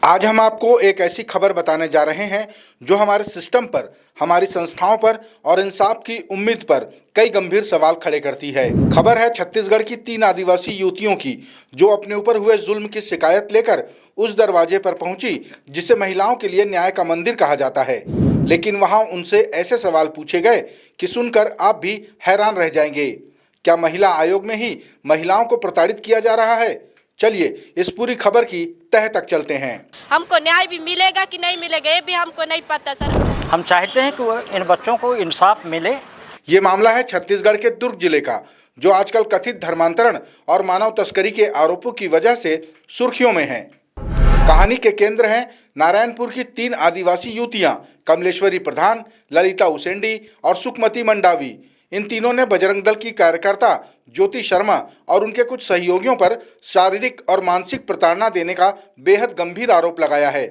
आज हम आपको एक ऐसी खबर बताने जा रहे हैं जो हमारे सिस्टम पर, हमारी संस्थाओं पर और इंसाफ की उम्मीद पर कई गंभीर सवाल खड़े करती है। खबर है छत्तीसगढ़ की 3 आदिवासी युवतियों की, जो अपने ऊपर हुए जुल्म की शिकायत लेकर उस दरवाजे पर पहुंची जिसे महिलाओं के लिए न्याय का मंदिर कहा जाता है। लेकिन वहां उनसे ऐसे सवाल पूछे गए कि सुनकर आप भी हैरान रह जाएंगे। क्या महिला आयोग में ही महिलाओं को प्रताड़ित किया जा रहा है? चलिए इस पूरी खबर की तह तक चलते हैं। हमको न्याय भी मिलेगा कि नहीं मिलेगा ये भी हमको नहीं पता सर। हम चाहते हैं कि इन बच्चों को इंसाफ मिले। ये मामला है छत्तीसगढ़ के दुर्ग जिले का, जो आजकल कथित धर्मांतरण और मानव तस्करी के आरोपों की वजह से सुर्खियों में है। कहानी के केंद्र हैं नारायणपुर की 3 आदिवासी युवतियां, कमलेश्वरी प्रधान, ललिता उसेंडी और सुकमती मंडावी। इन तीनों ने बजरंग दल की कार्यकर्ता ज्योति शर्मा और उनके कुछ सहयोगियों पर शारीरिक और मानसिक प्रताड़ना देने का बेहद गंभीर आरोप लगाया है।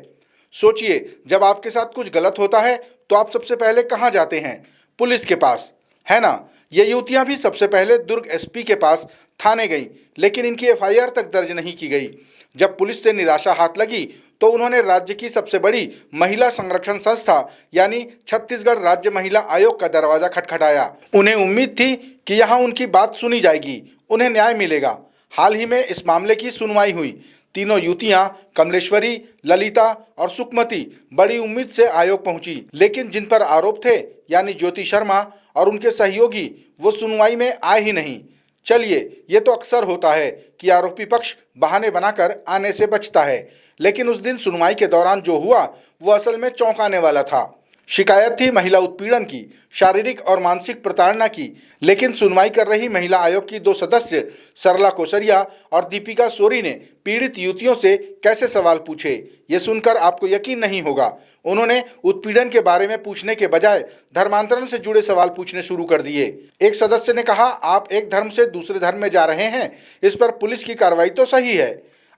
सोचिए, जब आपके साथ कुछ गलत होता है तो आप सबसे पहले कहां जाते हैं? पुलिस के पास, है ना? ये युवतियां भी सबसे पहले दुर्ग एसपी के पास थाने गईं, लेकिन इनकी एफआईआर तक दर्ज नहीं की गई। जब पुलिस से निराशा हाथ लगी तो उन्होंने राज्य की सबसे बड़ी महिला संरक्षण संस्था यानी छत्तीसगढ़ राज्य महिला आयोग का दरवाजा खटखटाया। उन्हें उम्मीद थी कि यहाँ उनकी बात सुनी जाएगी, उन्हें न्याय मिलेगा। हाल ही में इस मामले की सुनवाई हुई। तीनों युवतियां कमलेश्वरी, ललिता और सुकमती बड़ी उम्मीद से आयोग पहुंची, लेकिन जिन पर आरोप थे यानी ज्योति शर्मा और उनके सहयोगी, वो सुनवाई में आए ही नहीं। चलिए, ये तो अक्सर होता है कि आरोपी पक्ष बहाने बनाकर आने से बचता है, लेकिन उस दिन सुनवाई के दौरान जो हुआ वो असल में चौंकाने वाला था। शिकायत थी महिला उत्पीड़न की, शारीरिक और मानसिक प्रताड़ना की, लेकिन सुनवाई कर रही महिला आयोग की 2 सदस्य सरला कोसरिया और दीपिका सोरी ने पीड़ित युवतियों से कैसे सवाल पूछे, ये सुनकर आपको यकीन नहीं होगा। उन्होंने उत्पीड़न के बारे में पूछने के बजाय धर्मांतरण से जुड़े सवाल पूछने शुरू कर दिए। एक सदस्य ने कहा, आप एक धर्म से दूसरे धर्म में जा रहे हैं, इस पर पुलिस की कार्रवाई तो सही है।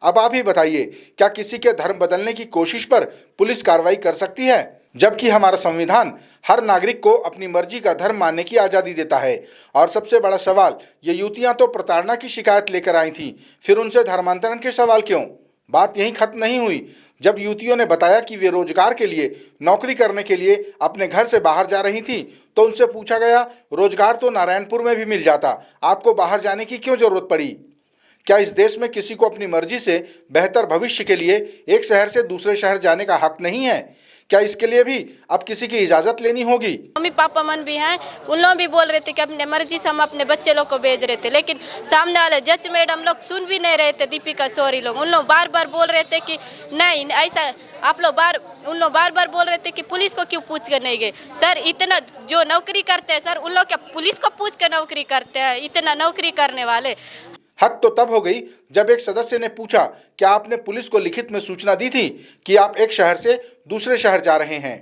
अब आप ही बताइए, क्या किसी के धर्म बदलने की कोशिश पर पुलिस कार्रवाई कर सकती है? जबकि हमारा संविधान हर नागरिक को अपनी मर्जी का धर्म मानने की आज़ादी देता है। और सबसे बड़ा सवाल, ये युवतियां तो प्रताड़ना की शिकायत लेकर आई थीं, फिर उनसे धर्मांतरण के सवाल क्यों? बात यहीं खत्म नहीं हुई। जब युवतियों ने बताया कि वे रोजगार के लिए, नौकरी करने के लिए अपने घर से बाहर जा रही थीं, तो उनसे पूछा गया, रोजगार तो नारायणपुर में भी मिल जाता, आपको बाहर जाने की क्यों जरूरत पड़ी? क्या इस देश में किसी को अपनी मर्जी से बेहतर भविष्य के लिए एक शहर से दूसरे शहर जाने का हक नहीं है? क्या इसके लिए भी अब किसी की इजाजत लेनी होगी? मम्मी पापा मन भी हैं, उन लोग भी बोल रहे थे कि अपने मर्जी से हम अपने बच्चे लोग को भेज रहे थे, लेकिन सामने वाले जज मैडम लोग सुन भी नहीं रहे थे। दीपिका सोरी लोग, उन लोग बार बार बोल रहे थे कि नहीं ऐसा, आप लोग उन लोग बार बार बोल रहे थे कि पुलिस को क्यों पूछ कर नहीं गए। सर, इतना जो नौकरी करते हैं सर, उन लोग क्या पुलिस को पूछ कर नौकरी करते हैं? इतना नौकरी करने वाले। हद तो तब हो गई जब एक सदस्य ने पूछा, क्या आपने पुलिस को लिखित में सूचना दी थी कि आप एक शहर से दूसरे शहर जा रहे हैं?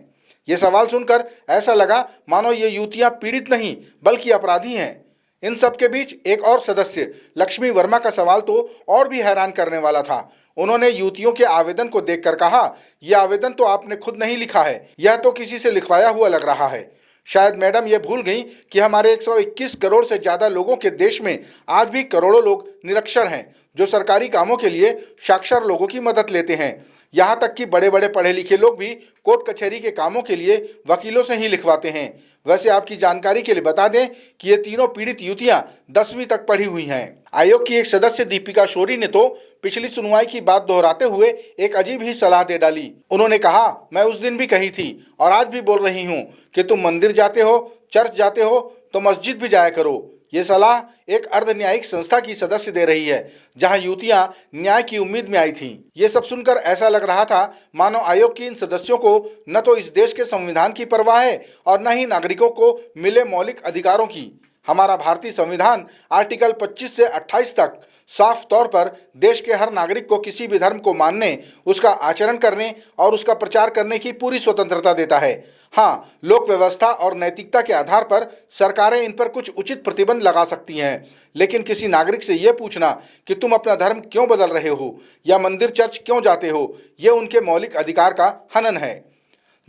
ये सवाल सुनकर ऐसा लगा मानो ये युवतियां पीड़ित नहीं बल्कि अपराधी हैं। इन सब के बीच एक और सदस्य लक्ष्मी वर्मा का सवाल तो और भी हैरान करने वाला था। उन्होंने युवतियों के आवेदन को देखकर कहा, यह आवेदन तो आपने खुद नहीं लिखा है, यह तो किसी से लिखवाया हुआ लग रहा है। शायद मैडम ये भूल गई कि हमारे 121 करोड़ से ज़्यादा लोगों के देश में आज भी करोड़ों लोग निरक्षर हैं, जो सरकारी कामों के लिए साक्षर लोगों की मदद लेते हैं। यहाँ तक कि बड़े बड़े पढ़े लिखे लोग भी कोर्ट कचहरी के कामों के लिए वकीलों से ही लिखवाते हैं। वैसे आपकी जानकारी के लिए बता दें कि ये तीनों पीड़ित युवतियां 10वीं तक पढ़ी हुई हैं। आयोग की एक सदस्य दीपिका सोरी ने तो पिछली सुनवाई की बात दोहराते हुए एक अजीब ही सलाह दे डाली। उन्होंने कहा, मैं उस दिन भी कही थी और आज भी बोल रही हूँ कि तुम मंदिर जाते हो, चर्च जाते हो तो मस्जिद भी जाया करो। ये सलाह एक अर्ध न्यायिक संस्था की सदस्य दे रही है, जहां युवतियां न्याय की उम्मीद में आई थीं। ये सब सुनकर ऐसा लग रहा था मानो आयोग के इन सदस्यों को न तो इस देश के संविधान की परवाह है और न ही नागरिकों को मिले मौलिक अधिकारों की। हमारा भारतीय संविधान आर्टिकल 25 से 28 तक साफ तौर पर देश के हर नागरिक को किसी भी धर्म को मानने, उसका आचरण करने और उसका प्रचार करने की पूरी स्वतंत्रता देता है। हाँ, लोक व्यवस्था और नैतिकता के आधार पर सरकारें इन पर कुछ उचित प्रतिबंध लगा सकती हैं, लेकिन किसी नागरिक से ये पूछना कि तुम अपना धर्म क्यों बदल रहे हो या मंदिर चर्च क्यों जाते हो, ये उनके मौलिक अधिकार का हनन है।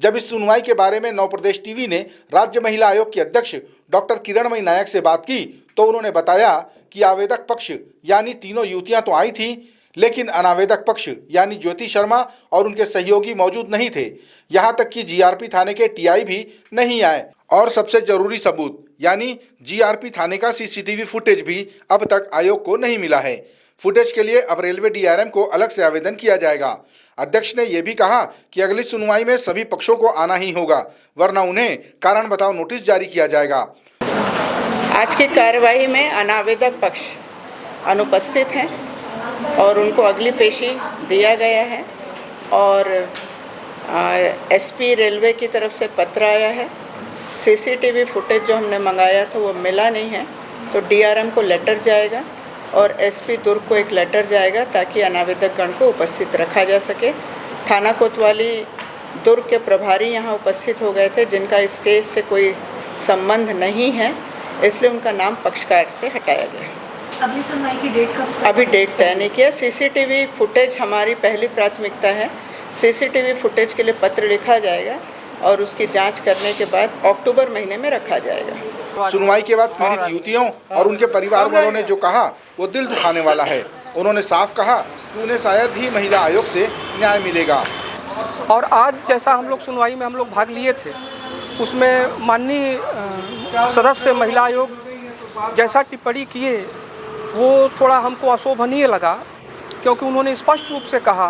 जब इस सुनवाई के बारे में नव प्रदेश टीवी ने राज्य महिला आयोग की अध्यक्ष डॉक्टर किरणमयी नायक से बात की, तो उन्होंने बताया कि आवेदक पक्ष यानी तीनों युवतियां तो आई थीं, लेकिन अनावेदक पक्ष यानी ज्योति शर्मा और उनके सहयोगी मौजूद नहीं थे। यहां तक कि जीआरपी थाने के टीआई भी नहीं आए और सबसे जरूरी सबूत यानी जीआरपी थाने का सीसीटीवी फुटेज भी अब तक आयोग को नहीं मिला है। फुटेज के लिए अब रेलवे डीआरएम को अलग से आवेदन किया जाएगा। अध्यक्ष ने यह भी कहा कि अगली सुनवाई में सभी पक्षों को आना ही होगा, वरना उन्हें कारण बताओ नोटिस जारी किया जाएगा। आज की कार्यवाही में अनावेदक पक्ष अनुपस्थित हैं और उनको अगली पेशी दिया गया है और एसपी रेलवे की तरफ से पत्र आया है। सीसीटीवी फुटेज जो हमने मंगाया था वो मिला नहीं है, तो डीआरएम को लेटर जाएगा और एसपी दुर्ग को एक लेटर जाएगा ताकि अनावेदक गण को उपस्थित रखा जा सके। थाना कोतवाली दुर्ग के प्रभारी यहाँ उपस्थित हो गए थे जिनका इस केस से कोई संबंध नहीं है, इसलिए उनका नाम पक्षकार से हटाया गया। अगली सुनवाई की डेट कब? अभी डेट तय नहीं किया। सीसीटीवी फुटेज हमारी पहली प्राथमिकता है। सीसीटीवी फुटेज के लिए पत्र लिखा जाएगा और उसकी जांच करने के बाद अक्टूबर महीने में रखा जाएगा। सुनवाई के बाद पीड़ित युवतियों और उनके परिवार वालों ने जो कहा वो दिल दुखाने वाला है। उन्होंने साफ कहा कि उन्हें शायद ही महिला आयोग से न्याय मिलेगा। और आज जैसा हम लोग सुनवाई में हम लोग भाग लिए थे, उसमें माननीय सदस्य महिला आयोग जैसा टिप्पणी किए वो थोड़ा हमको अशोभनीय लगा, क्योंकि उन्होंने स्पष्ट रूप से कहा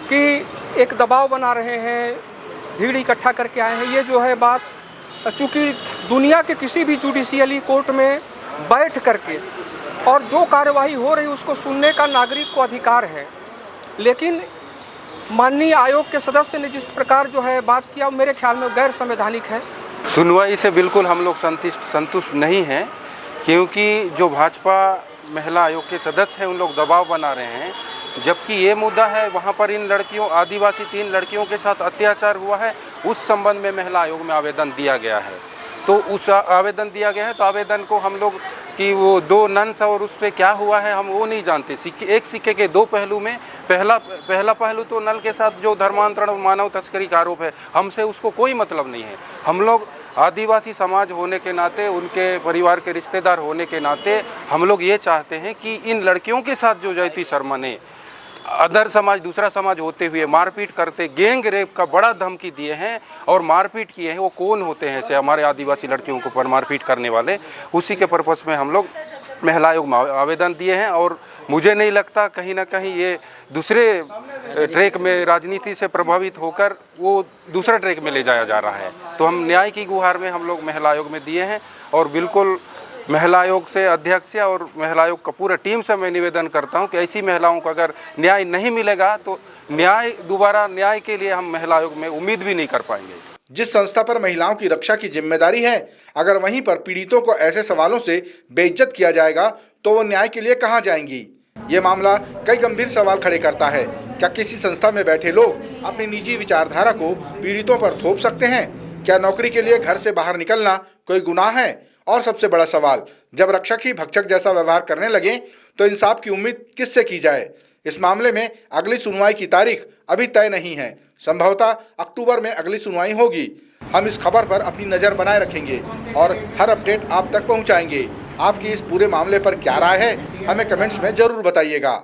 कि एक दबाव बना रहे हैं, भीड़ इकट्ठा करके आए हैं। ये जो है बात, चूँकि दुनिया के किसी भी जुडिशियली कोर्ट में बैठ करके और जो कार्यवाही हो रही उसको सुनने का नागरिक को अधिकार है, लेकिन माननीय आयोग के सदस्य ने जिस प्रकार जो है बात किया वो मेरे ख्याल में गैर संवैधानिक है। सुनवाई से बिल्कुल हम लोग संतुष्ट नहीं हैं, क्योंकि जो भाजपा महिला आयोग के सदस्य हैं उन लोग दबाव बना रहे हैं, जबकि ये मुद्दा है वहाँ पर इन लड़कियों, आदिवासी 3 लड़कियों के साथ अत्याचार हुआ है, उस संबंध में महिला आयोग में आवेदन दिया गया है। तो उस आवेदन दिया गया है तो आवेदन को हम लोग कि वो 2 नन्स और उस पर क्या हुआ है हम वो नहीं जानते। एक सिक्के के 2 पहलू में पहला पहलू तो नल के साथ जो धर्मांतरण और मानव तस्करी का आरोप है, हमसे उसको कोई मतलब नहीं है। हम लोग आदिवासी समाज होने के नाते, उनके परिवार के रिश्तेदार होने के नाते हम लोग ये चाहते हैं कि इन लड़कियों के साथ जो ज्योति शर्मा ने अदर समाज, दूसरा समाज होते हुए मारपीट करते, गैंग रेप का बड़ा धमकी दिए हैं और मारपीट किए हैं, वो कौन होते हैं ऐसे हमारे आदिवासी लड़कियों को पर मारपीट करने वाले, उसी के पर्पस में हम लोग महिला आयोग में आवेदन दिए हैं। और मुझे नहीं लगता कहीं ना कहीं ये दूसरे ट्रैक में राजनीति से प्रभावित होकर वो दूसरा ट्रैक में ले जाया जा रहा है। तो हम न्याय की गुहार में हम लोग महिला आयोग में दिए हैं और बिल्कुल महिला आयोग से अध्यक्ष और महिला आयोग का पूरा टीम से मैं निवेदन करता हूं कि ऐसी महिलाओं को अगर न्याय नहीं मिलेगा तो दोबारा न्याय के लिए हम महिला आयोग में उम्मीद भी नहीं कर पाएंगे। जिस संस्था पर महिलाओं की रक्षा की जिम्मेदारी है, अगर वहीं पर पीड़ितों को ऐसे सवालों से बेइज्जत किया जाएगा तो वो न्याय के लिए कहां जाएंगी। ये मामला कई गंभीर सवाल खड़े करता है। क्या किसी संस्था में बैठे लोग अपनी निजी विचारधारा को पीड़ितों पर थोप सकते हैं? क्या नौकरी के लिए घर से बाहर निकलना कोई गुनाह है? और सबसे बड़ा सवाल, जब रक्षक ही भक्षक जैसा व्यवहार करने लगे तो इंसाफ की उम्मीद किससे की जाए? इस मामले में अगली सुनवाई की तारीख अभी तय नहीं है। संभवतः अक्टूबर में अगली सुनवाई होगी। हम इस खबर पर अपनी नज़र बनाए रखेंगे और हर अपडेट आप तक पहुंचाएंगे। आपकी इस पूरे मामले पर क्या राय है, हमें कमेंट्स में ज़रूर बताइएगा।